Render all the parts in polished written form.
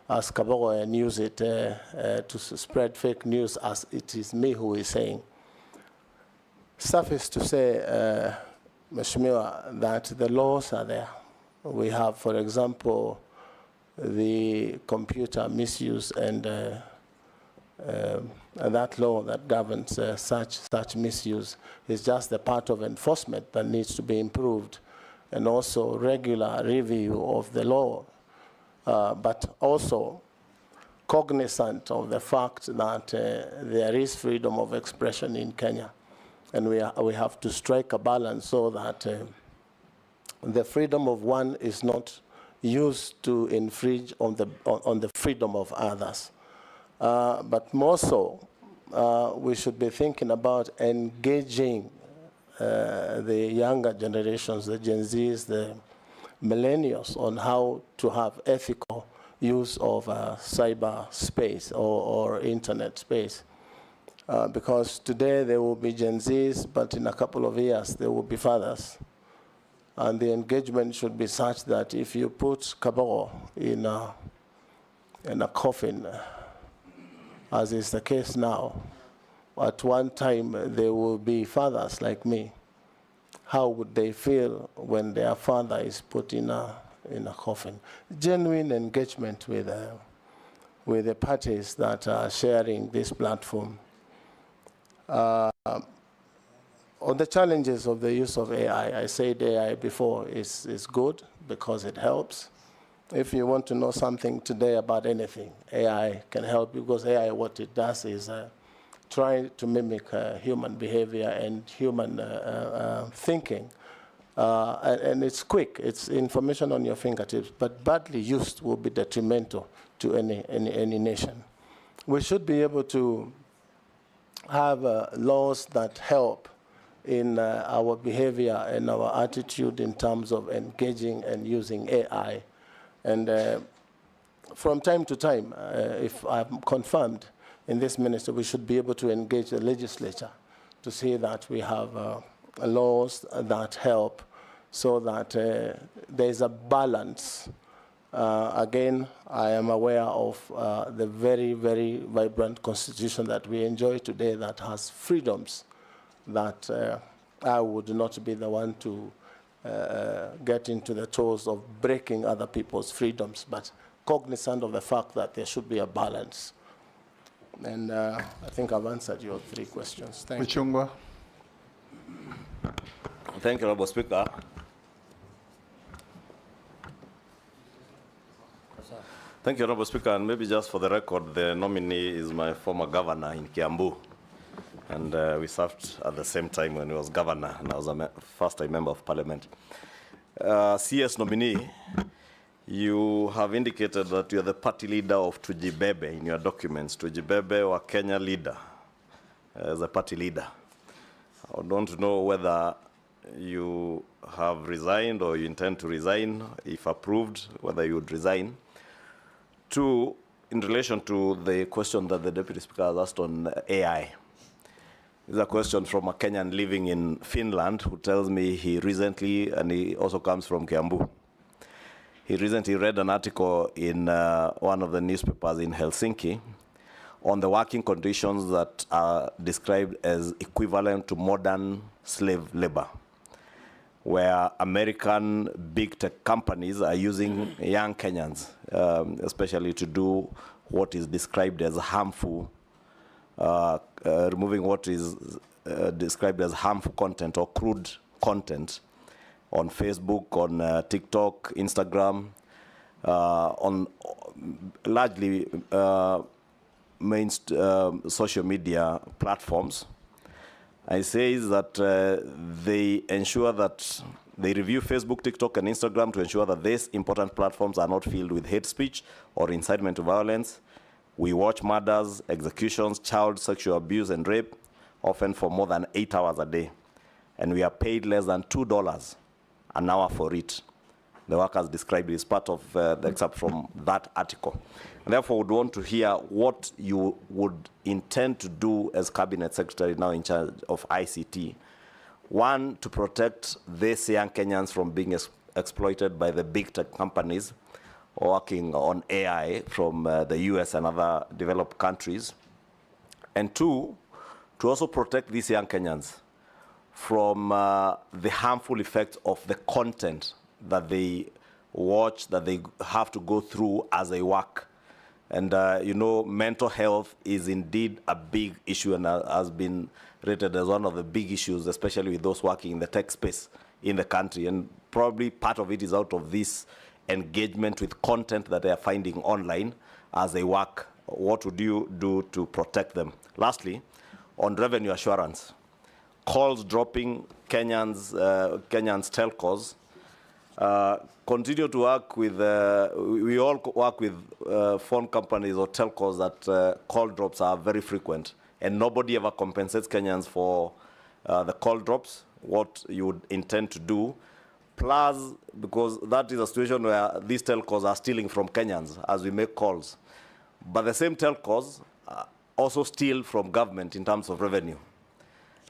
as Kabogo and use it to spread fake news as it is me who is saying. Suffice to say, Mheshimiwa, that the laws are there. We have, for example, the computer misuse and that law that governs such misuse is just a part of enforcement that needs to be improved, and also regular review of the law, but also cognizant of the fact that there is freedom of expression in Kenya, and we have to strike a balance so that the freedom of one is not used to infringe on the freedom of others. But more so, we should be thinking about engaging the younger generations, the Gen Zs, the millennials, on how to have ethical use of cyber space or internet space. Because today there will be Gen Zs, but in a couple of years there will be fathers. And the engagement should be such that if you put Kabogo in a coffin, as is the case now, at one time there will be fathers like me. How would they feel when their father is put in a coffin? Genuine engagement with the parties that are sharing this platform. On the challenges of the use of AI, I said AI before is good because it helps. If you want to know something today about anything, AI can help you, because AI, what it does is try to mimic human behavior and human thinking. And it's quick, it's information on your fingertips, but badly used will be detrimental to any nation. We should be able to have laws that help in our behavior and our attitude in terms of engaging and using AI. And from time to time, if I'm confirmed in this ministry, we should be able to engage the legislature to see that we have laws that help so that there's a balance. Again, I am aware of the very, very vibrant constitution that we enjoy today that has freedoms that I would not be the one to get into the toes of breaking other people's freedoms, but cognizant of the fact that there should be a balance. And I think I've answered your 3 questions. Thank you. Thank you, Honorable Speaker. Thank you, Honorable Speaker. And maybe just for the record, the nominee is my former governor in Kiambu. And we served at the same time when he was governor, and I was a first-time member of parliament. CS nominee, you have indicated that you are the party leader of Tujibebe in your documents. Tujibebe or Kenya leader as a party leader. I want to know whether you have resigned or you intend to resign. If approved, whether you would resign. 2, in relation to the question that the Deputy Speaker has asked on AI. This is a question from a Kenyan living in Finland who tells me he recently, and he also comes from Kiambu, he recently read an article in one of the newspapers in Helsinki on the working conditions that are described as equivalent to modern slave labor, where American big tech companies are using young Kenyans, especially to do what is described as harmful, removing what is described as harmful content or crude content on Facebook, on TikTok, Instagram, on largely main social media platforms. I say that they ensure that they review Facebook, TikTok, and Instagram to ensure that these important platforms are not filled with hate speech or incitement to violence. We watch murders, executions, child sexual abuse, and rape, often for more than 8 hours a day. And we are paid less than $2 an hour for it. The workers described it as part of the excerpt from that article. And therefore, we would want to hear what you would intend to do as Cabinet Secretary now in charge of ICT. 1, to protect these young Kenyans from being exploited by the big tech companies working on AI from the US and other developed countries. And two, to also protect these young Kenyans from the harmful effects of the content that they watch, that they have to go through as they work. And you know, mental health is indeed a big issue and has been rated as one of the big issues, especially with those working in the tech space in the country. And probably part of it is out of this engagement with content that they are finding online as they work. What would you do to protect them? Lastly, on revenue assurance, calls dropping, Kenyans telcos continue to work with, we all work with phone companies or telcos that call drops are very frequent, and nobody ever compensates Kenyans for the call drops, what you would intend to do. Plus, because that is a situation where these telcos are stealing from Kenyans as we make calls. But the same telcos also steal from government in terms of revenue,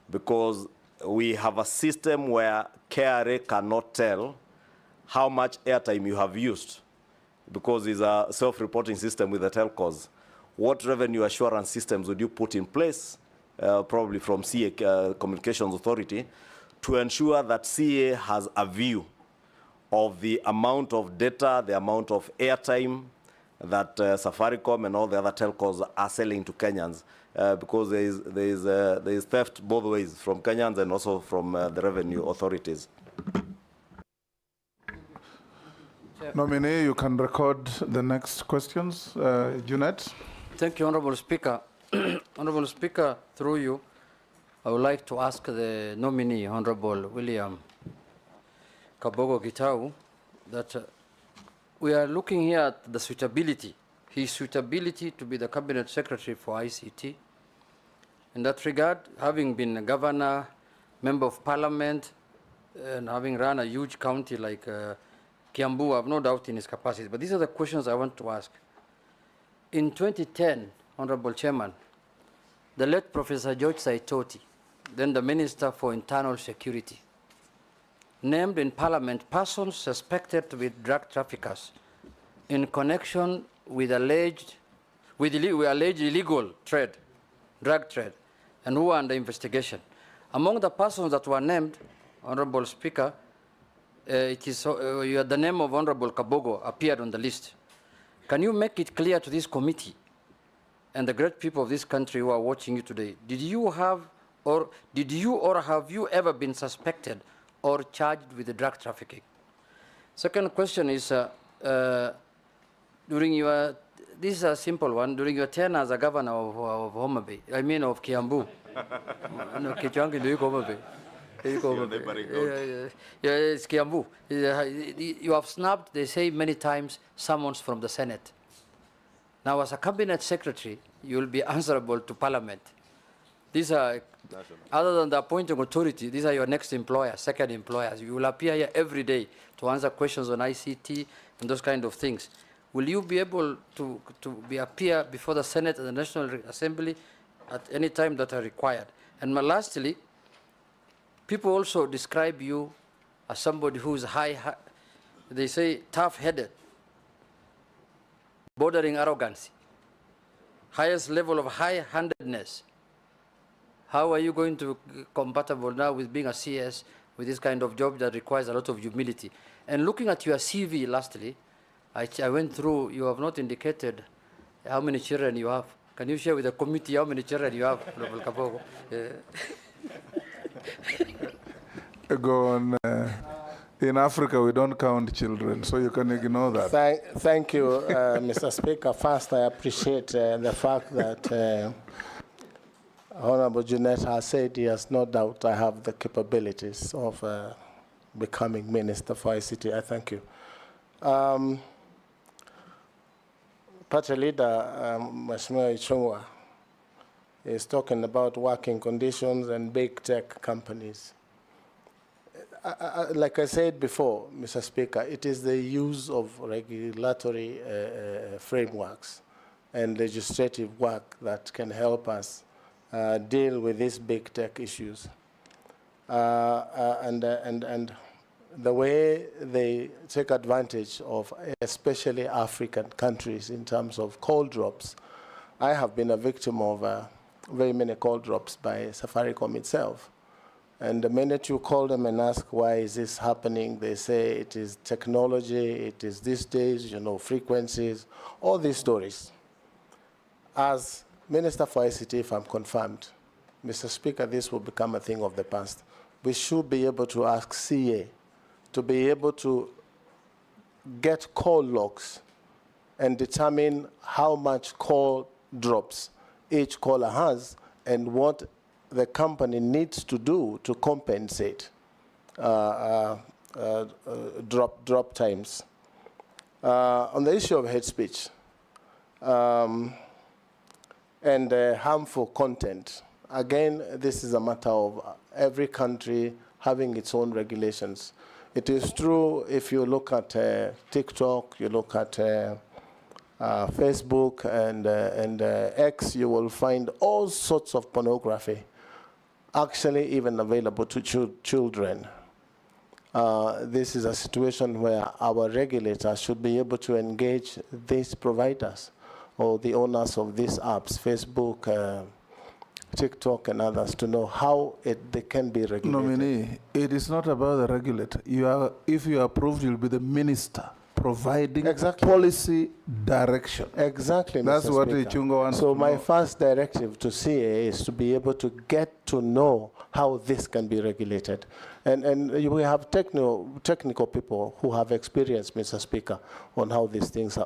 because we have a system where KRA cannot tell how much airtime you have used, because it's a self-reporting system with the telcos. What revenue assurance systems would you put in place, probably from CA, Communications Authority, to ensure that CA has a view of the amount of data, the amount of airtime that Safaricom and all the other telcos are selling to Kenyans, because there is theft both ways, from Kenyans and also from the revenue authorities. Nominee, you can record the next questions. Junet. Thank you, Honorable Speaker. Honorable Speaker, through you, I would like to ask the nominee, Honorable William Kabogo Gitau, that we are looking here at the suitability, his suitability to be the Cabinet Secretary for ICT. In that regard, having been a governor, member of parliament, and having run a huge county like Kiambu, I have no doubt in his capacity. But these are the questions I want to ask. In 2010, Honorable Chairman, the late Professor George Saitoti, then the Minister for Internal Security, named in Parliament persons suspected to be drug traffickers in connection with alleged illegal trade, drug trade, and who are under investigation. Among the persons that were named, Honorable Speaker, the name of Honorable Kabogo appeared on the list. Can you make it clear to this committee and the great people of this country who are watching you today, did you or have you ever been suspected or charged with drug trafficking? Second question is, this is a simple one, during your tenure as a governor of Homa Bay, of Kiambu. No, Kichwangi, do you Homa Bay? It's Kiambu. You have snapped, they say many times, summons from the Senate. Now, as a cabinet secretary, you will be answerable to Parliament. These are, other than the appointing authority, these are your next employers, second employers. You will appear here every day to answer questions on ICT and those kind of things. Will you be able to appear before the Senate and the National Assembly at any time that are required? And lastly, people also describe you as somebody who is they say tough-headed, bordering arrogancy, highest level of high-handedness. How are you going to be compatible now with being a CS with this kind of job that requires a lot of humility? And looking at your CV lastly, I went through, you have not indicated how many children you have. Can you share with the committee how many children you have, Honorable Kabogo? Go on. In Africa, we don't count children, so you can ignore that. Thank you, Mr. Speaker. First, I appreciate the fact that Honorable Junet has said he has no doubt I have the capabilities of becoming Minister for ICT. I thank you. Party Leader Mheshimiwa Ichung'wah is talking about working conditions and big tech companies. Like I said before, Mr. Speaker, it is the use of regulatory frameworks and legislative work that can help us deal with these big tech issues. And the way they take advantage of especially African countries in terms of call drops. I have been a victim of very many call drops by Safaricom itself. And the minute you call them and ask, why is this happening, they say it is technology, it is these days, you know, frequencies, all these stories. As Minister for ICT, if I'm confirmed, Mr. Speaker, this will become a thing of the past. We should be able to ask CA to be able to get call logs and determine how much call drops each caller has and what the company needs to do to compensate drop times. On the issue of hate speech and harmful content, again, this is a matter of every country having its own regulations. It is true if you look at TikTok, you look at Facebook and X, you will find all sorts of pornography, actually even available to children. This is a situation where our regulators should be able to engage these providers or the owners of these apps, Facebook, TikTok and others, to know how they can be regulated. Nominee, it is not about the regulator. If you are approved, you'll be the minister providing policy direction. Exactly, That's Mr. what Speaker. Ichunga wants So to my know. first directive to CA is to be able to get to know how this can be regulated. And we have technical people who have experience, Mr. Speaker, on how these things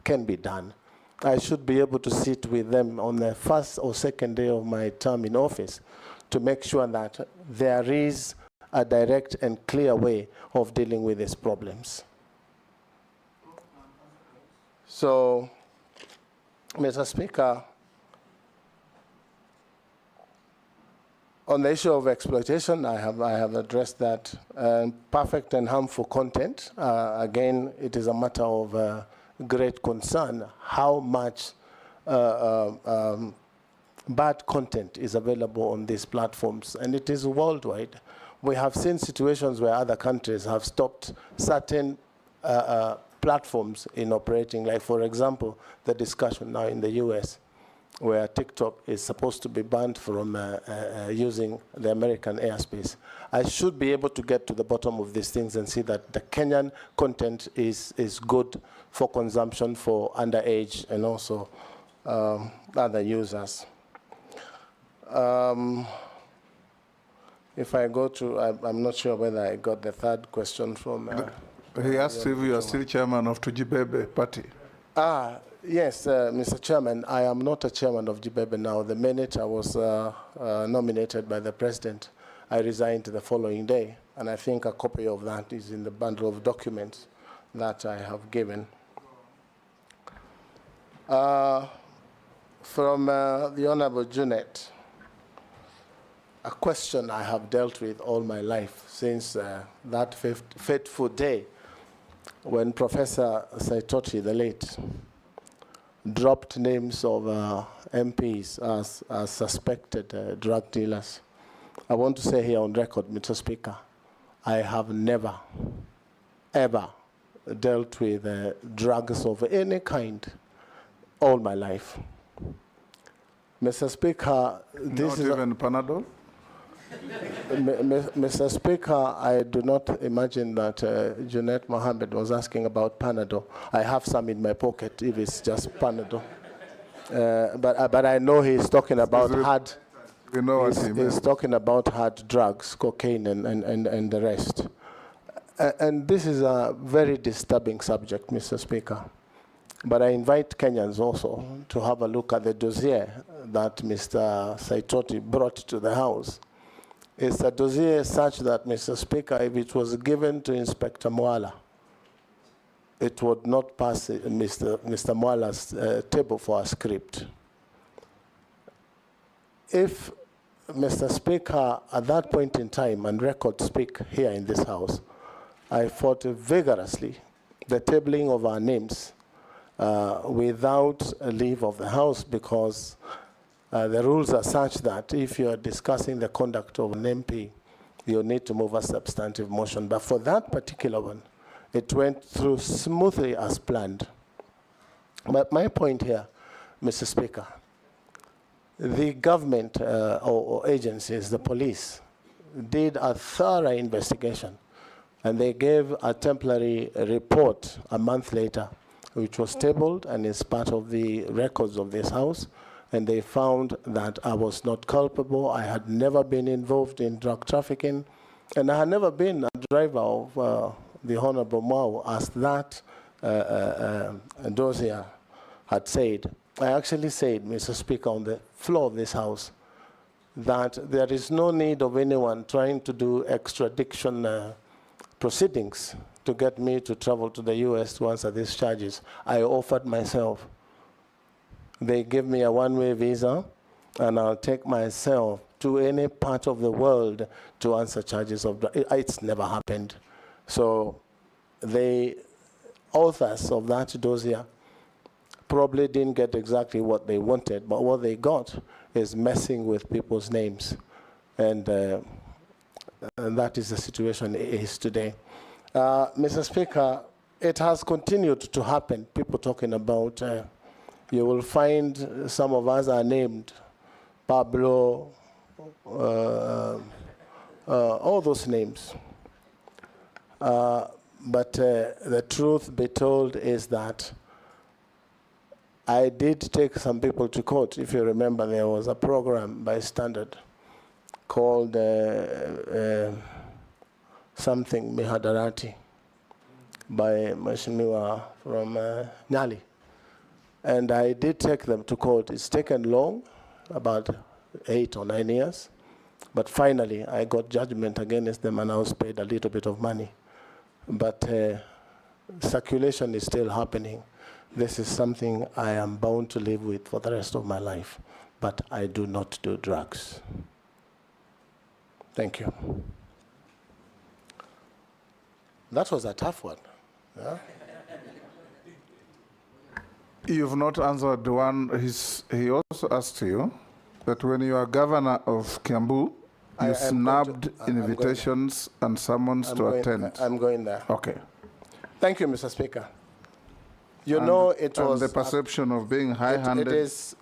can be done. I should be able to sit with them on the first or second day of my term in office to make sure that there is a direct and clear way of dealing with these problems. So, Mr. Speaker, on the issue of exploitation, I have addressed that. Perfect and harmful content, again, it is a matter of great concern how much bad content is available on these platforms, and it is worldwide. We have seen situations where other countries have stopped certain platforms in operating, like for example, the discussion now in the US, where TikTok is supposed to be banned from using the American airspace. I should be able to get to the bottom of these things and see that the Kenyan content is good for consumption for underage and also other users. If I go to, I'm not sure whether I got the third question from... He asked if you are still chairman of Tujibebe party. Yes, Mr. Chairman, I am not a chairman of Jibebe now. The minute I was nominated by the president, I resigned the following day, and I think a copy of that is in the bundle of documents that I have given. From the Honorable Junet, a question I have dealt with all my life since that fateful day when Professor Saitoti, the late, dropped names of MPs as suspected drug dealers. I want to say here on record, Mr. Speaker, I have never, ever dealt with drugs of any kind all my life. Mr. Speaker, this Not is even Panadol? Mr. Speaker, I do not imagine that Junet Mohammed was asking about Panadol. I have some in my pocket if it's just Panadol. But I know he's talking about hard. We know what he He's meant. talking about hard drugs, cocaine and the rest. And this is a very disturbing subject, Mr. Speaker. But I invite Kenyans also to have a look at the dossier that Mr. Saitoti brought to the House. It's a dossier such that, Mr. Speaker, if it was given to Inspector Mwala, it would not pass Mr. Mwala's table for a script. If, Mr. Speaker, at that point in time, and records speak here in this House, I fought vigorously the tabling of our names without a leave of the House, because the rules are such that if you are discussing the conduct of an MP, you need to move a substantive motion. But for that particular one, it went through smoothly as planned. But my point here, Mr. Speaker, the government or agencies, the police, did a thorough investigation, and they gave a temporary report a month later, which was tabled and is part of the records of this House, and they found that I was not culpable. I had never been involved in drug trafficking, and I had never been a driver of the Honorable Mao, as that dossier had said. I actually said, Mr. Speaker, on the floor of this House, that there is no need of anyone trying to do extradition proceedings to get me to travel to the US to answer these charges. I offered myself. They gave me a one-way visa, and I'll take myself to any part of the world to answer charges of drugs. It's never happened. So the authors of that dossier probably didn't get exactly what they wanted, but what they got is messing with people's names. And that is the situation it is today. Mr. Speaker, it has continued to happen. People talking about, you will find some of us are named Pablo, all those names. But the truth be told is that I did take some people to court. If you remember, there was a program by Standard called something Mihadarati by Mheshimiwa from Nyali. And I did take them to court. It's taken long, about 8 or 9 years. But finally, I got judgment against them, and I was paid a little bit of money. But circulation is still happening. This is something I am bound to live with for the rest of my life. But I do not do drugs. Thank you. That was a tough one. Yeah? You've not answered one. He also asked you that when you are governor of Kiambu, you snubbed invitations and summons to attend. I'm going there. Okay. Thank you, Mr. Speaker. You know, it was... the perception of being high-handed. It is...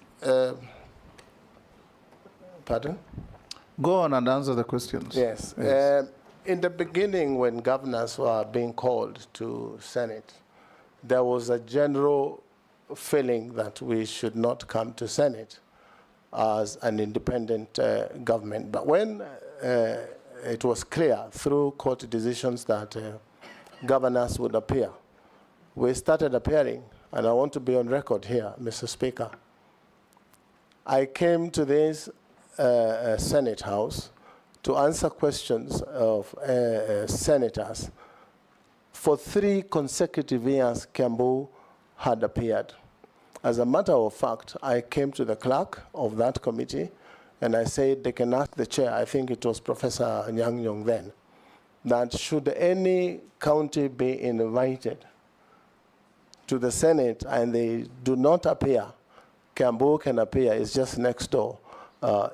pardon? Go on and answer the questions. Yes. In the beginning, when governors were being called to Senate, there was a general feeling that we should not come to Senate as an independent government. But when it was clear through court decisions that governors would appear, we started appearing, and I want to be on record here, Mr. Speaker. I came to this Senate House to answer questions of senators. For 3 consecutive years, Kiambu had appeared. As a matter of fact, I came to the clerk of that committee, and I said they can ask the chair, I think it was Professor Nyang Nyong then, that should any county be invited to the Senate and they do not appear, Kiambu can appear. It's just next door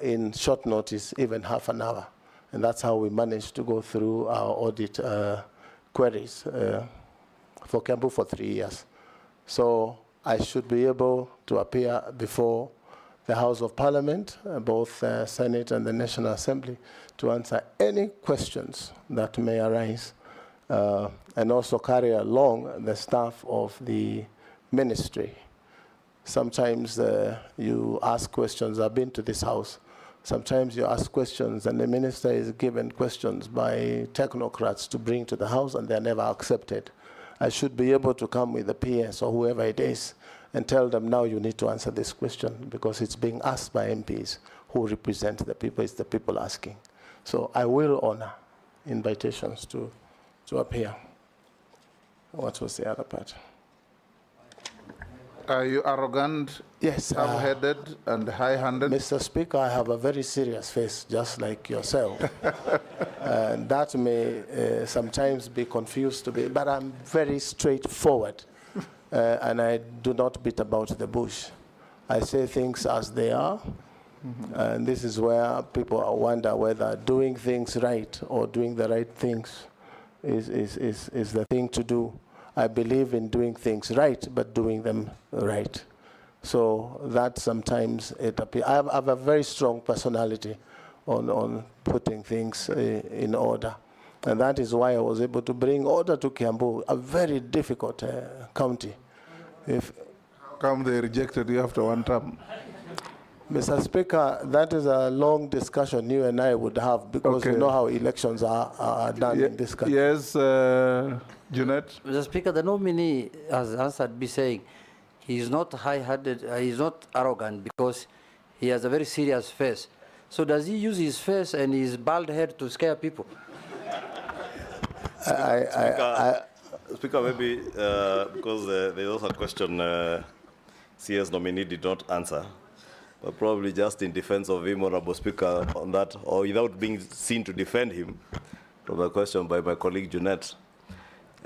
in short notice, even half an hour. And that's how we managed to go through our audit queries for Kiambu for 3 years. So I should be able to appear before the House of Parliament, both Senate and the National Assembly, to answer any questions that may arise, and also carry along the staff of the ministry. Sometimes you ask questions. I've been to this House. Sometimes you ask questions, and the minister is given questions by technocrats to bring to the House, and they're never accepted. I should be able to come with the PS or whoever it is and tell them, now you need to answer this question because it's being asked by MPs who represent the people. It's the people asking. So I will honor invitations to appear. What was the other part? Are you arrogant, yes, hard-headed, and high-handed? Mr. Speaker, I have a very serious face, just like yourself. And that may sometimes be confused to me, but I'm very straightforward. And I do not beat about the bush. I say things as they are, And this is where people wonder whether doing things right or doing the right things is the thing to do. I believe in doing things right, but doing them right. So that sometimes it appears. I have a very strong personality on putting things in order. And that is why I was able to bring order to Kiambu, a very difficult county. How come they rejected you after one term? Mr. Speaker, that is a long discussion you and I would have, because you know how elections are done in this country. Yes, Junet? Mr. Speaker, the nominee has answered me saying he's not high-headed, he's not arrogant because he has a very serious face. So does he use his face and his bald head to scare people? Speaker, maybe because there's also a question CS nominee did not answer, but probably just in defense of him, Honorable Speaker, on that, or without being seen to defend him, from a question by my colleague Junet,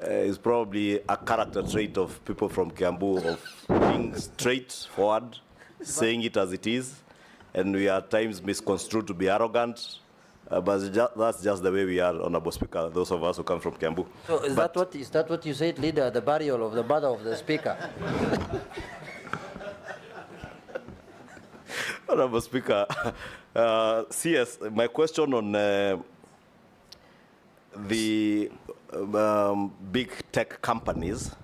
is probably a character trait of people from Kiambu of being straightforward, saying it as it is, and we are at times misconstrued to be arrogant. But that's just the way we are, Honorable Speaker, those of us who come from Kiambu. So is that what you said, leader, the burial of the mother of the Speaker? Honorable Speaker, CS, my question on the big tech companies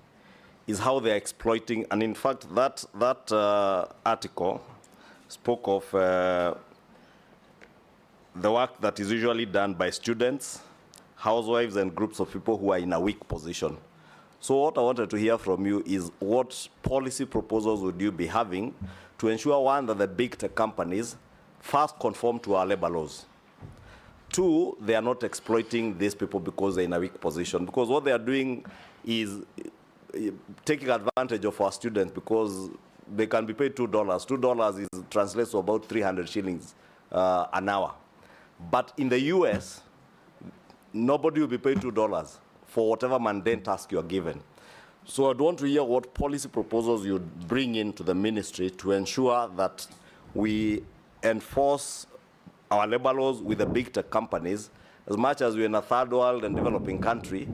is how they're exploiting, and in fact, that article spoke of the work that is usually done by students, housewives, and groups of people who are in a weak position. So what I wanted to hear from you is what policy proposals would you be having to ensure, one, that the big tech companies first conform to our labor laws. Two, they are not exploiting these people because they're in a weak position. Because what they are doing is taking advantage of our students because they can be paid $2. $2 translates to about 300 shillings an hour. But in the US, nobody will be paid $2 for whatever mundane task you are given. So I'd want to hear what policy proposals you'd bring into the ministry to ensure that we enforce our labor laws with the big tech companies, as much as we're in a third world and developing country,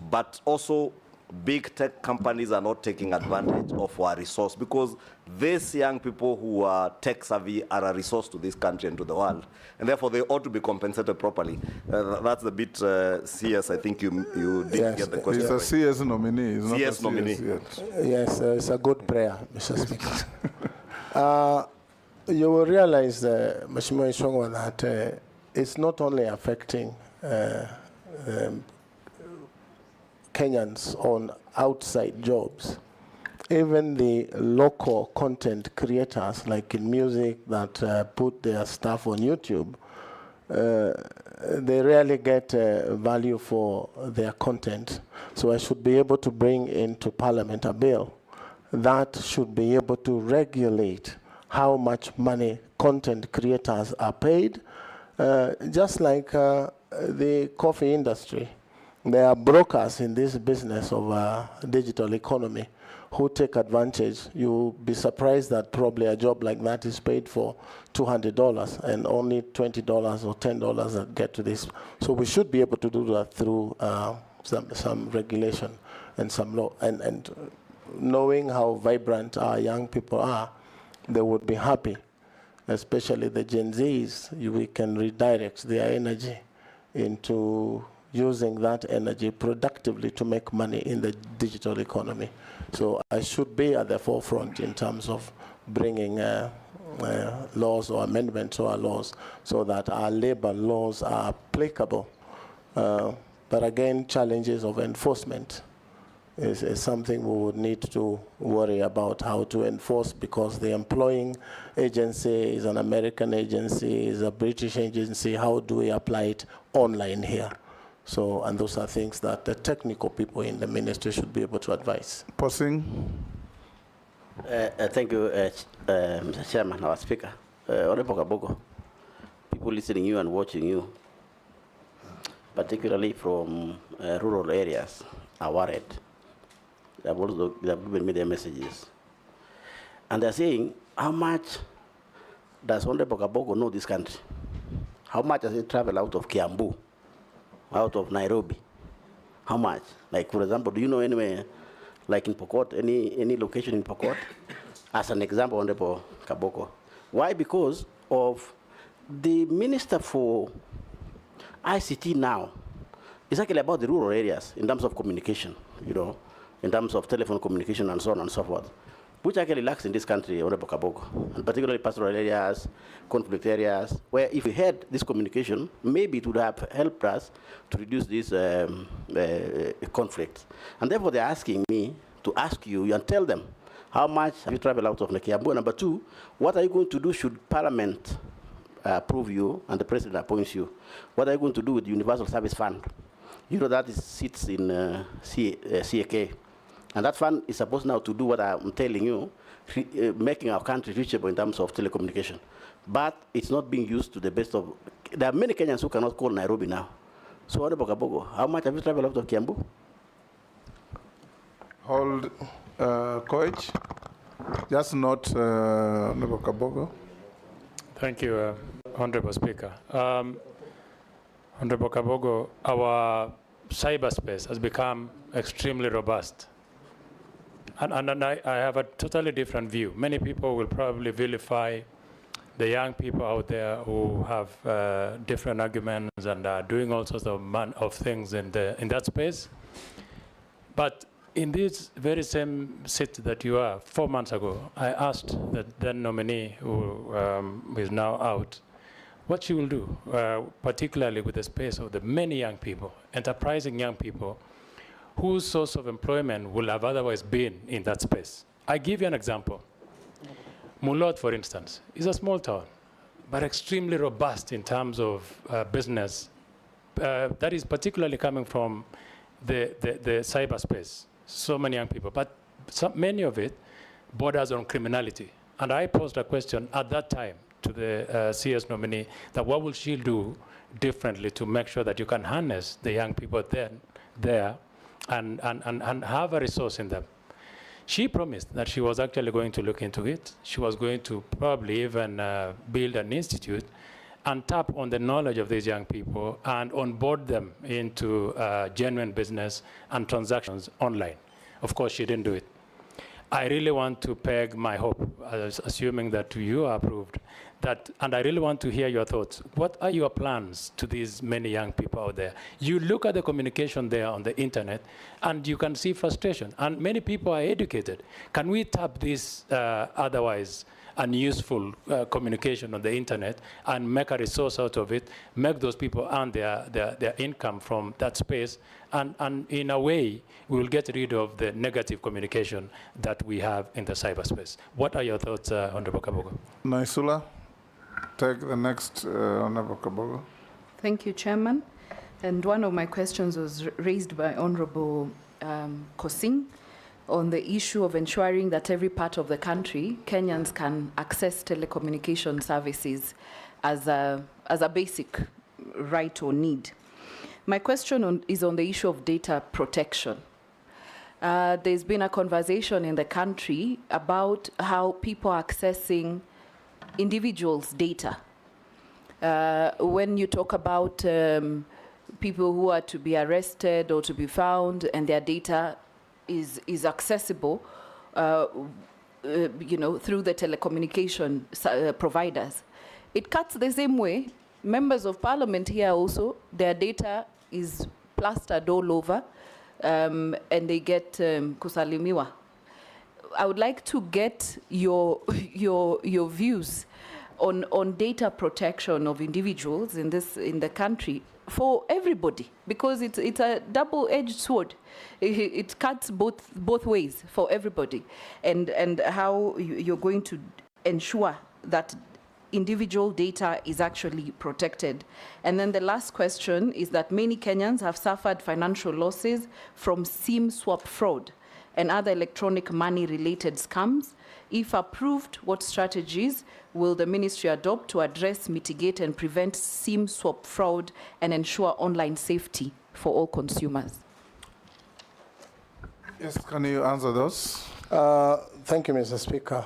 but also big tech companies are not taking advantage of our resource, because these young people who are tech savvy are a resource to this country and to the world, and therefore they ought to be compensated properly. That's the bit CS, I think you didn't get the question. He's a CS nominee. He's CS not a nominee. CS yet. Yes, it's a good prayer, Mr. Speaker. You will realize, Mheshimiwa Ishongwa, that it's not only affecting Kenyans on outside jobs. Even the local content creators, like in music, that put their stuff on YouTube, they rarely get value for their content. So I should be able to bring into Parliament a bill that should be able to regulate how much money content creators are paid, just like the coffee industry. There are brokers in this business of digital economy who take advantage. You'll be surprised that probably a job like that is paid for $200 and only $20 or $10 that get to this. So we should be able to do that through some regulation and some law. And knowing how vibrant our young people are, they would be happy, especially the Gen Zs. We can redirect their energy into using that energy productively to make money in the digital economy. So I should be at the forefront in terms of bringing laws or amendments to our laws so that our labor laws are applicable. But again, challenges of enforcement is something we would need to worry about how to enforce, because the employing agency is an American agency, is a British agency. How do we apply it online here? So, and those are things that the technical people in the ministry should be able to advise. Posing. Thank you, Mr. Chairman, our Speaker. Honorable Kabogo, people listening you and watching you, particularly from rural areas, are worried. They have given me their messages. And they're saying how much does Honorable Kabogo know this country? How much does he travel out of Kiambu, out of Nairobi? How much? Like, for example, do you know anywhere, like in Pokot, any location in Pokot? As an example, Honorable Kabogo. Why? Because of the Minister for ICT now is actually about the rural areas in terms of communication, in terms of telephone communication and so on and so forth, which actually lacks in this country, Honorable Kabogo, and particularly pastoral areas, conflict areas, where if we had this communication, maybe it would have helped us to reduce these conflicts. And therefore, they're asking me to ask you and tell them, how much have you traveled out of Kiambu? Number two, what are you going to do should Parliament approve you and the President appoints you? What are you going to do with the Universal Service Fund? You know that sits in CAK. And that fund is supposed now to do what I'm telling you, making our country reachable in terms of telecommunication. But it's not being used to the best of... There are many Kenyans who cannot call Nairobi now. So, Honorable Kabogo, how much have you traveled out of Kiambu? Hold, Coach. Just not Honorable Kabogo. Thank you, Honorable Speaker. Honorable Kabogo, our cyberspace has become extremely robust. And I have a totally different view. Many people will probably vilify the young people out there who have different arguments and are doing all sorts of things in that space. But in this very same seat that you are, 4 months ago, I asked the then nominee, who is now out, what she will do, particularly with the space of the many young people, enterprising young people, whose source of employment will have otherwise been in that space. I give you an example. Mulot, for instance, is a small town, but extremely robust in terms of business. That is particularly coming from the cyberspace. So many young people, but many of it borders on criminality. And I posed a question at that time to the CS nominee that what will she do differently to make sure that you can harness the young people there and have a resource in them. She promised that she was actually going to look into it. She was going to probably even build an institute and tap on the knowledge of these young people and onboard them into genuine business and transactions online. Of course, she didn't do it. I really want to peg my hope, assuming that you are approved, and I really want to hear your thoughts. What are your plans to these many young people out there? You look at the communication there on the internet, and you can see frustration. And many people are educated. Can we tap this otherwise unuseful communication on the internet and make a resource out of it, make those people earn their income from that space, and in a way, we will get rid of the negative communication that we have in the cyberspace. What are your thoughts, Honorable Kabogo? Naisula, take the next Honorable Kabogo. Thank you, Chairman. And one of my questions was raised by Honorable Kosing on the issue of ensuring that every part of the country, Kenyans can access telecommunication services as a basic right or need. My question is on the issue of data protection. There's been a conversation in the country about how people are accessing individuals' data. When you talk about people who are to be arrested or to be found and their data is accessible, through the telecommunication providers. It cuts the same way. Members of Parliament here also, their data is plastered all over, and they get kusalimiwa. I would like to get your views on data protection of individuals in the country for everybody, because it's a double-edged sword. It cuts both ways for everybody, and how you're going to ensure that individual data is actually protected. And then the last question is that many Kenyans have suffered financial losses from SIM swap fraud and other electronic money-related scams. If approved, what strategies will the ministry adopt to address, mitigate, and prevent SIM swap fraud and ensure online safety for all consumers? Yes, can you answer those? Thank you, Mr. Speaker.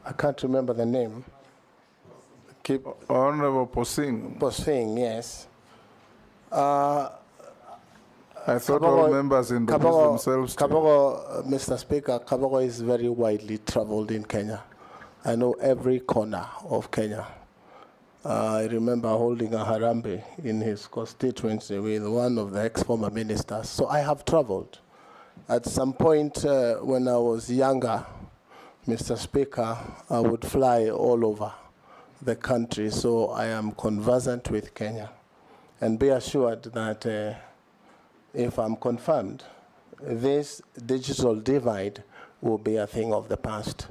I can't remember the name. keep Honorable Posing, pursuing, yes. I thought all members introduced themselves to you. Kabogo, Mr. Speaker, Kabogo is very widely traveled in Kenya. I know every corner of Kenya. I remember holding a harambe in his constituency with one of the ex-former ministers. So I have traveled. At some point when I was younger, Mr. Speaker, I would fly all over the country, so I am conversant with Kenya. And be assured that if I'm confirmed, this digital divide will be a thing of the past.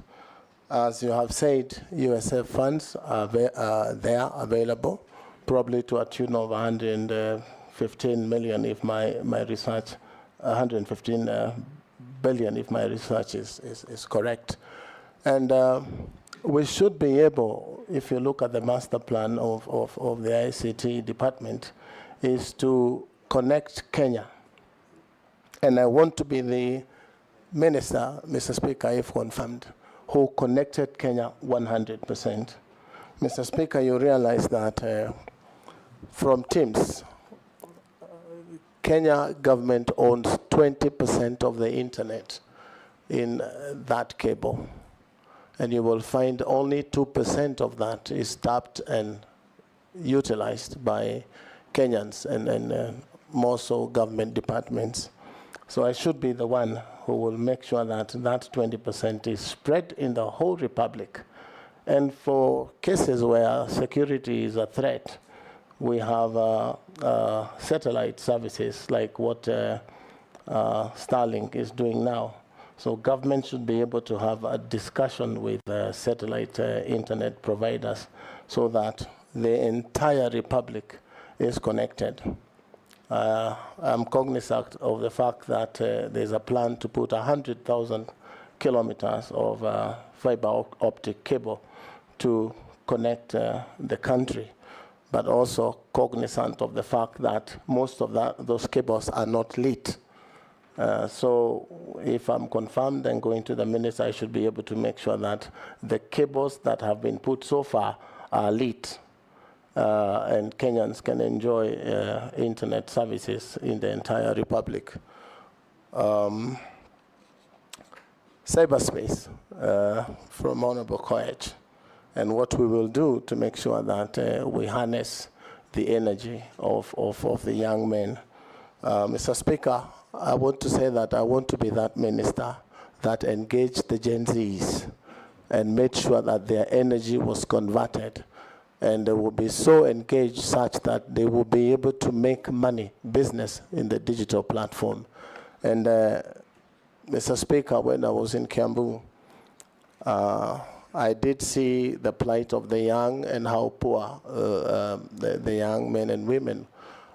As you have said, USF funds are there available, probably to a tune of 115 million if my research, 115 billion if my research is correct. And we should be able, if you look at the master plan of the ICT department, is to connect Kenya. And I want to be the minister, Mr. Speaker, if confirmed, who connected Kenya 100%. Mr. Speaker, you realize that from TIMS, Kenya government owns 20% of the internet in that cable. And you will find only 2% of that is tapped and utilized by Kenyans and more so government departments. So I should be the one who will make sure that that 20% is spread in the whole republic. And for cases where security is a threat, we have satellite services like what Starlink is doing now. So government should be able to have a discussion with satellite internet providers so that the entire republic is connected. I'm cognizant of the fact that there's a plan to put 100,000 kilometers of fiber optic cable to connect the country, but also cognizant of the fact that most of those cables are not lit. So if I'm confirmed and going to the minister, I should be able to make sure that the cables that have been put so far are lit. And Kenyans can enjoy internet services in the entire republic. Cyberspace from Honorable Koech, and what we will do to make sure that we harness the energy of the young men. Mr. Speaker, I want to say that I want to be that minister that engaged the Gen Zs and made sure that their energy was converted. And they will be so engaged such that they will be able to make money, business in the digital platform. And Mr. Speaker, when I was in Kiambu, I did see the plight of the young and how poor the young men and women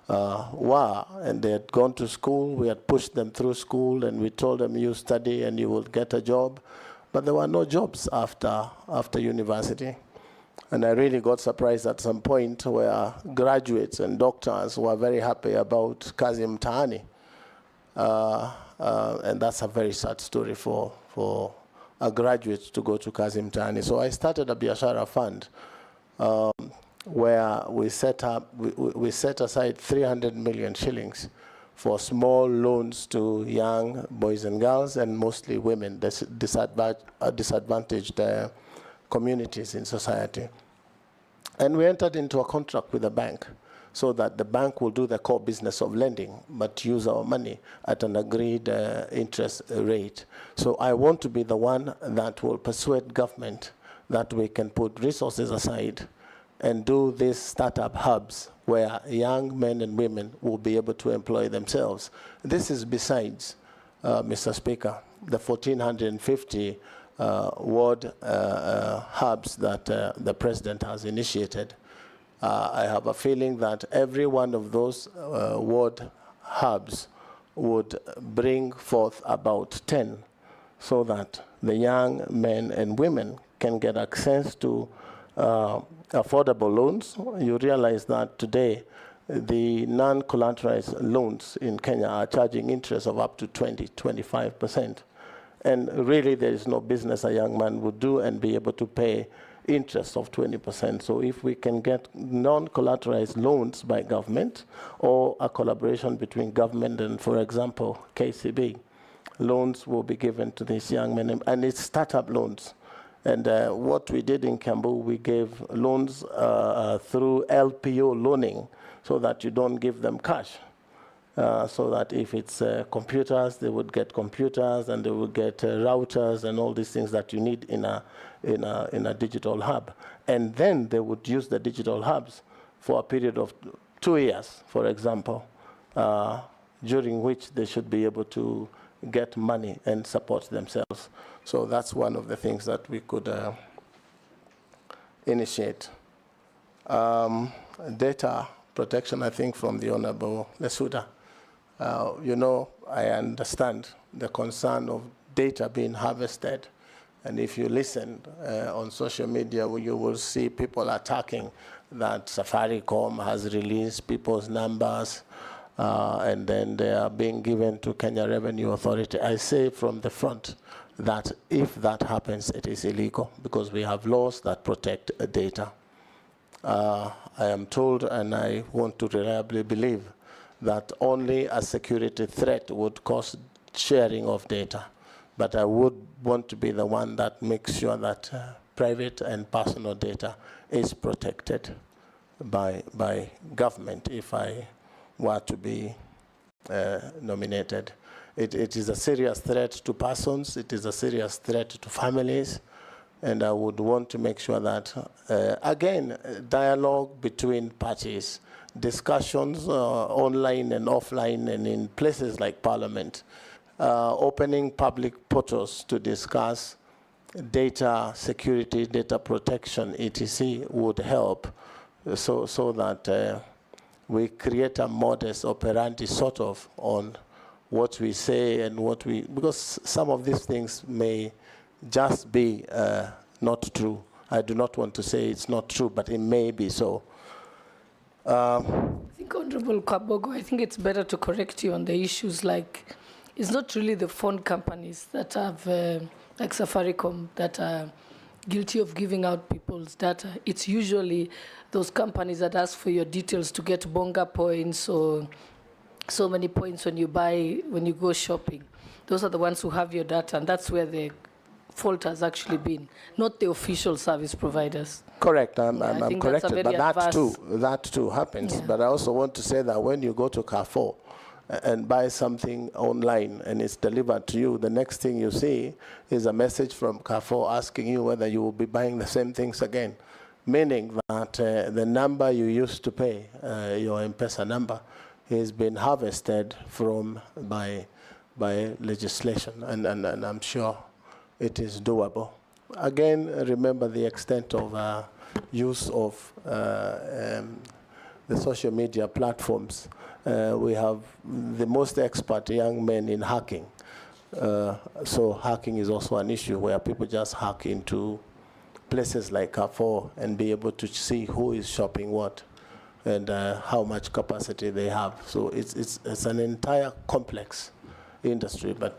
were. And they had gone to school, we had pushed them through school, and we told them, you study and you will get a job. But there were no jobs after university. And I really got surprised at some point where graduates and doctors were very happy about kazi mtaani. And that's a very sad story for a graduate to go to kazi mtaani. So I started a biashara fund where we set aside 300 million shillings for small loans to young boys and girls, and mostly women, disadvantaged communities in society. And we entered into a contract with the bank so that the bank will do the core business of lending, but use our money at an agreed interest rate. So I want to be the one that will persuade government that we can put resources aside and do these startup hubs where young men and women will be able to employ themselves. This is besides, Mr. Speaker, the 1,450 ward hubs that the president has initiated. I have a feeling that every one of those ward hubs would bring forth about 10 so that the young men and women can get access to affordable loans. You realize that today the non-collateralized loans in Kenya are charging interest of up to 20–25%. And really there is no business a young man would do and be able to pay interest of 20%. So if we can get non-collateralized loans by government or a collaboration between government and, for example, KCB, loans will be given to these young men, and it's startup loans. And what we did in Kiambu, we gave loans through LPO loaning so that you don't give them cash. So that if it's computers, they would get computers, and they would get routers and all these things that you need in a digital hub. And then they would use the digital hubs for a period of 2 years, for example, during which they should be able to get money and support themselves. So that's one of the things that we could initiate. Data protection, I think, from the Honorable Lesuda. You know, I understand the concern of data being harvested. And if you listen on social media, you will see people attacking that Safaricom has released people's numbers, and then they are being given to Kenya Revenue Authority. I say from the front that if that happens, it is illegal, because we have laws that protect data. I am told, and I want to reliably believe, that only a security threat would cause sharing of data. But I would want to be the one that makes sure that private and personal data is protected by government if I were to be nominated. It is a serious threat to persons, it is a serious threat to families, and I would want to make sure that, again, dialogue between parties, discussions online and offline and in places like Parliament, opening public portals to discuss data security, data protection, etc. would help, so that we create a modus operandi sort of on what we say and what we, because some of these things may just be not true. I do not want to say it's not true, but it may be so. I think, Honorable Kabogo, I think it's better to correct you on the issues like, it's not really the phone companies that have, like Safaricom, that are guilty of giving out people's data. It's usually those companies that ask for your details to get bonga points or so many points when you go shopping. Those are the ones who have your data, and that's where the fault has actually been, not the official service providers. Correct, I'm corrected, but that too happens. Yeah. But I also want to say that when you go to Carrefour and buy something online and it's delivered to you, the next thing you see is a message from Carrefour asking you whether you will be buying the same things again, meaning that the number you used to pay, your M-Pesa number, has been harvested from by legislation, and I'm sure it is doable. Again, remember the extent of use of the social media platforms. We have the most expert young men in hacking. So hacking is also an issue where people just hack into places like Carrefour and be able to see who is shopping what and how much capacity they have. So it's an entire complex industry, but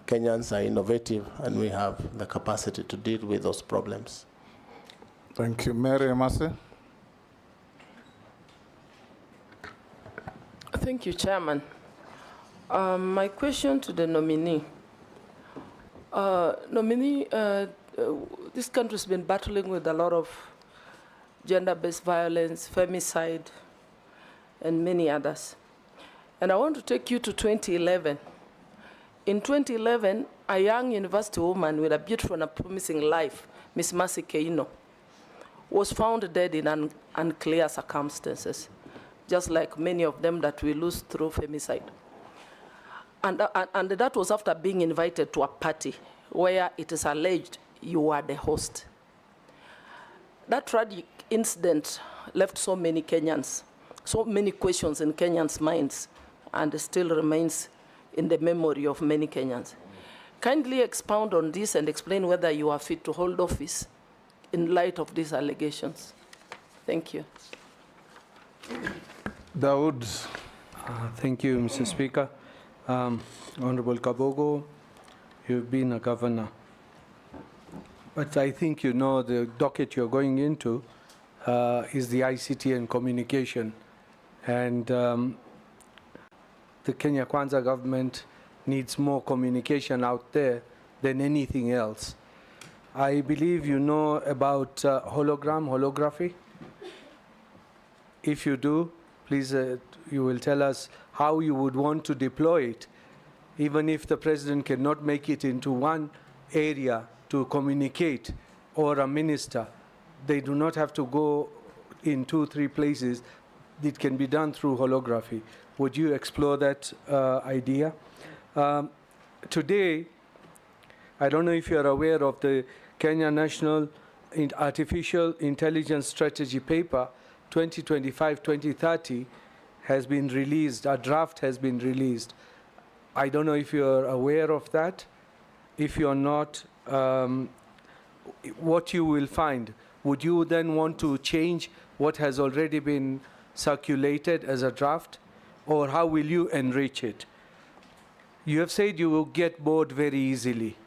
Kenyans are innovative and we have the capacity to deal with those problems. Thank you. Mary Emase. Thank you, Chairman. My question to the nominee. This country's been battling with a lot of gender-based violence, femicide, and many others. And I want to take you to 2011. In 2011, a young university woman with a beautiful and a promising life, Miss Mercy Keino, was found dead in unclear circumstances, just like many of them that we lose through femicide. And that was after being invited to a party where it is alleged you were the host. That tragic incident left so many Kenyans, so many questions in Kenyans' minds, and still remains in the memory of many Kenyans. Kindly expound on this and explain whether you are fit to hold office in light of these allegations. Thank you. Dawood. Thank you, Mr. Speaker. Honorable Kabogo, you've been a governor but I think you know the docket you're going into is the ICT and communication. And the Kenya Kwanza government needs more communication out there than anything else. I believe you know about holography. If you do, please, you will tell us how you would want to deploy it. Even if the president cannot make it into one area to communicate, or a minister, they do not have to go in 2-3 places. It can be done through holography. Would you explore that idea? Today, I don't know if you're aware of the Kenya National Artificial Intelligence Strategy Paper 2025-2030 has been released, a draft has been released. I don't know if you're aware of that. If you're not, what you will find, would you then want to change what has already been circulated as a draft, or how will you enrich it? You have said you will get bored very easily.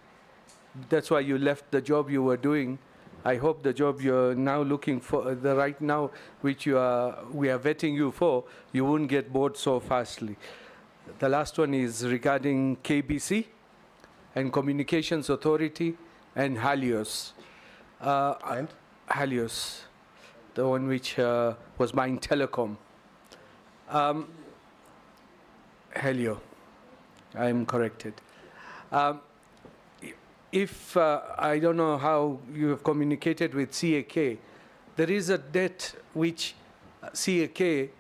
That's why you left the job you were doing. I hope the job you're now looking for, the right now, which we are vetting you for, you won't get bored so fastly. The last one is regarding KBC and Communications Authority and Helios. Helios, the one which was buying telecom. Helio, I'm corrected. If I don't know how you have communicated with CAK, there is a debt which CAK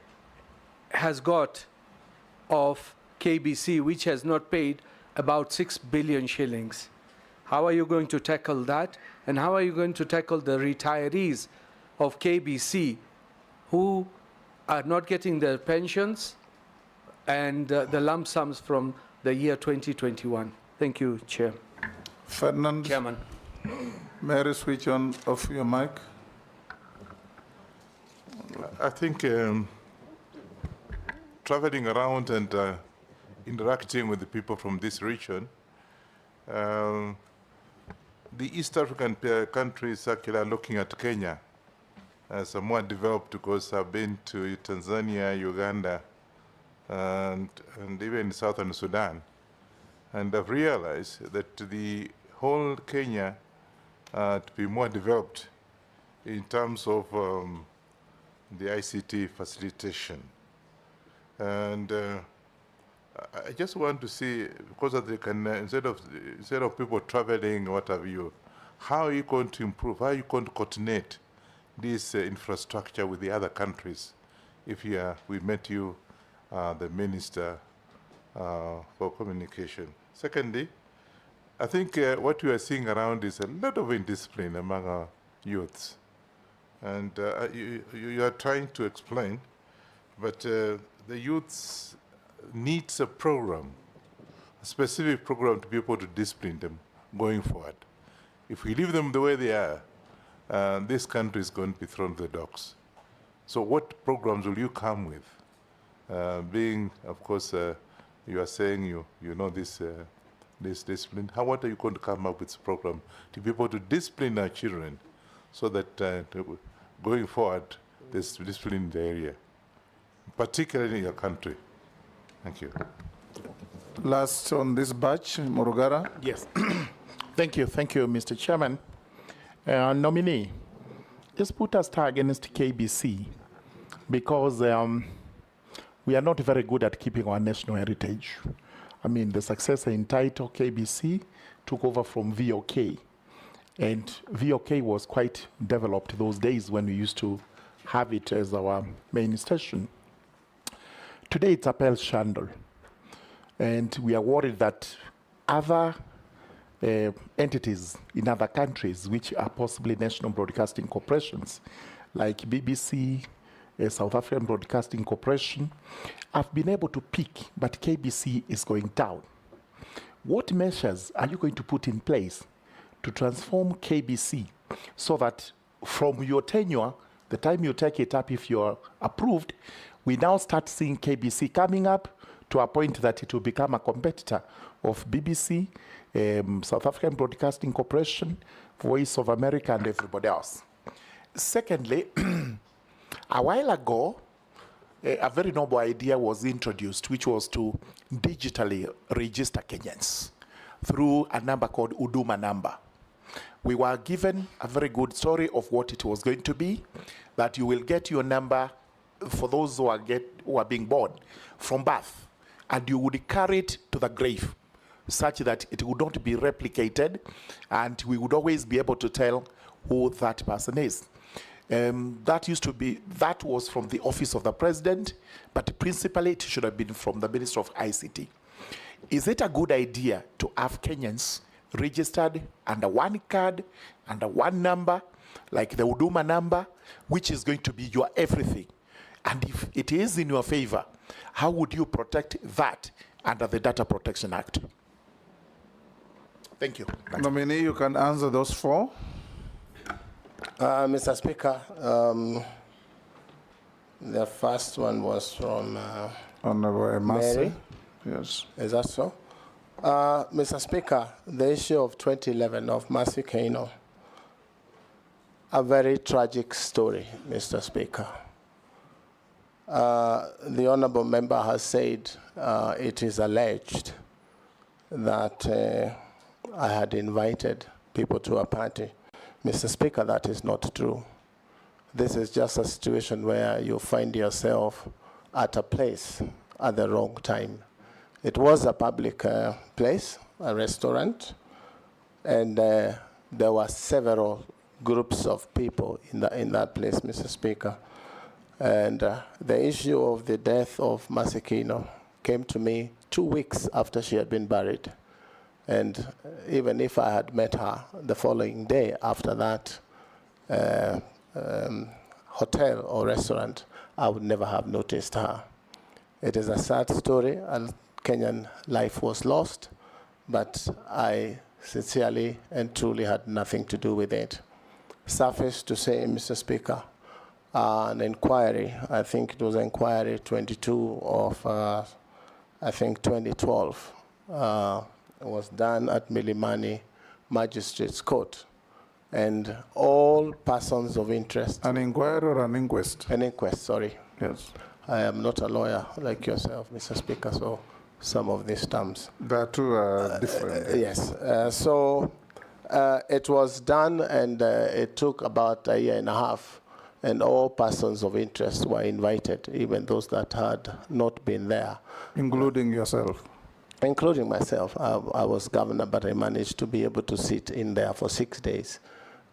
has got of KBC, which has not paid about 6 billion shillings. How are you going to tackle that? And how are you going to tackle the retirees of KBC who are not getting their pensions and the lump sums from the year 2021? Thank you, Chair. Ferdinand, Chairman. may I switch on off your mic? I think traveling around and interacting with the people from this region, the East African countries actually are looking at Kenya as a more developed, because I've been to Tanzania, Uganda, and even Southern Sudan. And I've realized that the whole Kenya to be more developed in terms of the ICT facilitation. And I just want to see, because they can, instead of people traveling, what have you, how are you going to improve, how are you going to coordinate this infrastructure with the other countries? If we met you, the Minister for Communication. Secondly, I think what we are seeing around is a lot of indiscipline among our youths. And you are trying to explain, but the youths needs a program, a specific program to be able to discipline them going forward. If we leave them the way they are, this country is going to be thrown to the dogs. So what programs will you come with? Being, of course, you are saying you know this discipline. What are you going to come up with a program to be able to discipline our children so that going forward, there's discipline in the area, particularly in your country? Thank you. Last on this batch, Morugara. Yes. Thank you, Mr. Chairman. Nominee, just put a star against KBC, because we are not very good at keeping our national heritage. I mean, the successor in title, KBC, took over from VOK. And VOK was quite developed those days when we used to have it as our main station. Today, it's a Pearl Shandle. And we are worried that other entities in other countries, which are possibly national broadcasting corporations, like BBC, South African Broadcasting Corporation, have been able to peak, but KBC is going down. What measures are you going to put in place to transform KBC so that from your tenure, the time you take it up, if you're approved, we now start seeing KBC coming up to a point that it will become a competitor of BBC, South African Broadcasting Corporation, Voice of America, and everybody else. Secondly, a while ago, a very noble idea was introduced, which was to digitally register Kenyans through a number called Huduma number. We were given a very good story of what it was going to be, that you will get your number for those who are being born from birth, and you would carry it to the grave, such that it would not be replicated, and we would always be able to tell who that person is. That was from the office of the president, but principally it should have been from the Minister of ICT. Is it a good idea to have Kenyans registered under one card, under one number, like the Huduma number, which is going to be your everything? And if it is in your favor, how would you protect that under the Data Protection Act? Thank you. Nominee, you can answer those four. Mr. Speaker, the first one was from Honorable Mary. Yes. Is that so? Mr. Speaker, the issue of 2011 of Mercy Kaino, a very tragic story, Mr. Speaker. The honorable member has said it is alleged that I had invited people to a party. Mr. Speaker, that is not true. This is just a situation where you find yourself at a place at the wrong time. It was a public place, a restaurant, and there were several groups of people in that place, Mr. Speaker. And the issue of the death of Mercy Kaino came to me 2 weeks after she had been buried. And even if I had met her the following day after that hotel or restaurant, I would never have noticed her. It is a sad story, and Kenyan life was lost, but I sincerely and truly had nothing to do with it. Suffice to say, Mr. Speaker, an inquiry, I think it was inquiry 22 of, I think 2012, was done at Milimani Magistrates Court. And all persons of interest. An inquiry or an inquest? An inquest, sorry. Yes. I am not a lawyer like yourself, Mr. Speaker, so some of these terms. The two are different. Yes. So it was done, and it took about a year and a half, and all persons of interest were invited, even those that had not been there. Including yourself? Including myself. I was governor, but I managed to be able to sit in there for 6 days,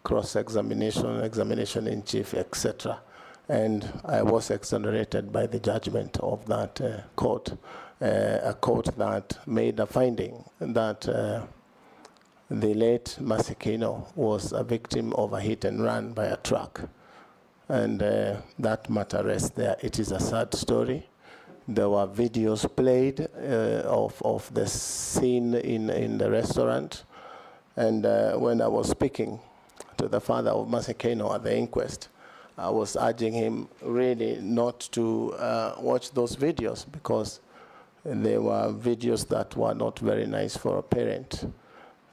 cross-examination, examination in chief, etc. And I was exonerated by the judgment of that court, a court that made a finding that the late Mercy Kaino was a victim of a hit and run by a truck. And that matter rests there. It is a sad story. There were videos played of the scene in the restaurant. And when I was speaking to the father of Mercy Kaino at the inquest, I was urging him really not to watch those videos, because they were videos that were not very nice for a parent.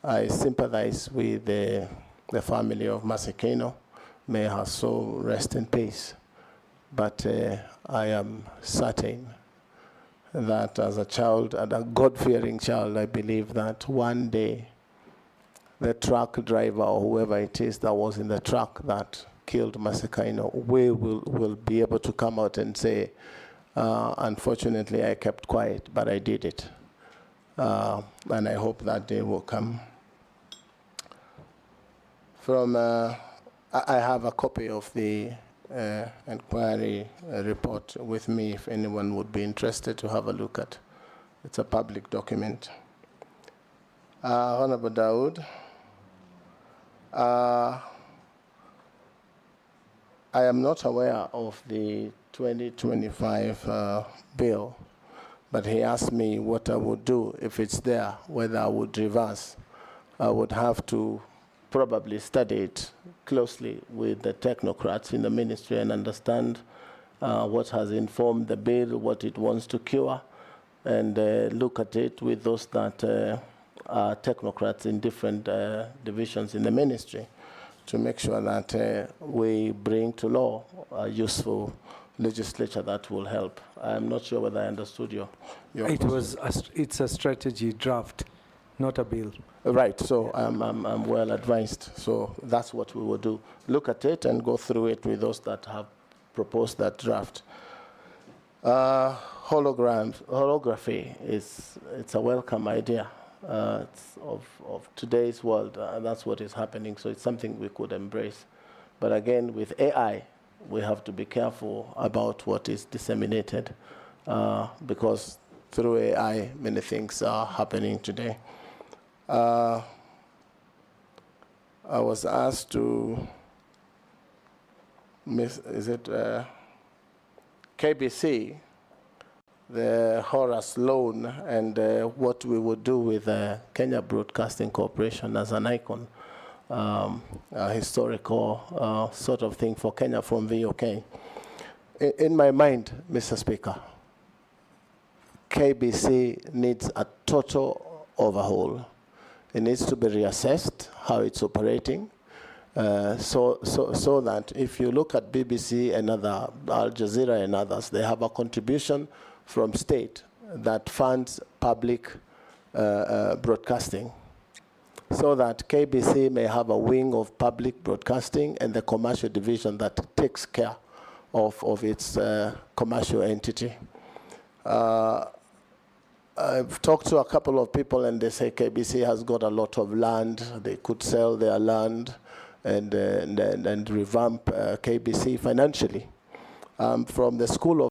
I sympathize with the family of Mercy Kaino. May her soul rest in peace. But I am certain that as a child, and a God-fearing child, I believe that one day the truck driver or whoever it is that was in the truck that killed Mercy Kaino will be able to come out and say, unfortunately, I kept quiet, but I did it. And I hope that day will come. I have a copy of the inquiry report with me if anyone would be interested to have a look at. It's a public document. Honorable Dawood, I am not aware of the 2025 bill, but he asked me what I would do if it's there, whether I would reverse. I would have to probably study it closely with the technocrats in the ministry and understand what has informed the bill, what it wants to cure, and look at it with those that are technocrats in different divisions in the ministry to make sure that we bring to law a useful legislature that will help. I'm not sure whether I understood your question. It's a strategy draft, not a bill. Right, so I'm well advised. So that's what we will do. Look at it and go through it with those that have proposed that draft. Holography it's a welcome idea. It's of today's world, and that's what is happening. So it's something we could embrace. But again, with AI, we have to be careful about what is disseminated, because through AI, many things are happening today. I was asked to, KBC, the Horace loan, and what we would do with Kenya Broadcasting Corporation as an icon, a historical sort of thing for Kenya from VOK. In my mind, Mr. Speaker, KBC needs a total overhaul. It needs to be reassessed, how it's operating, so that if you look at BBC and other, Al Jazeera and others, they have a contribution from state that funds public broadcasting, so that KBC may have a wing of public broadcasting and the commercial division that takes care of its commercial entity. I've talked to a couple of people and they say KBC has got a lot of land. They could sell their land and revamp KBC financially. From the school of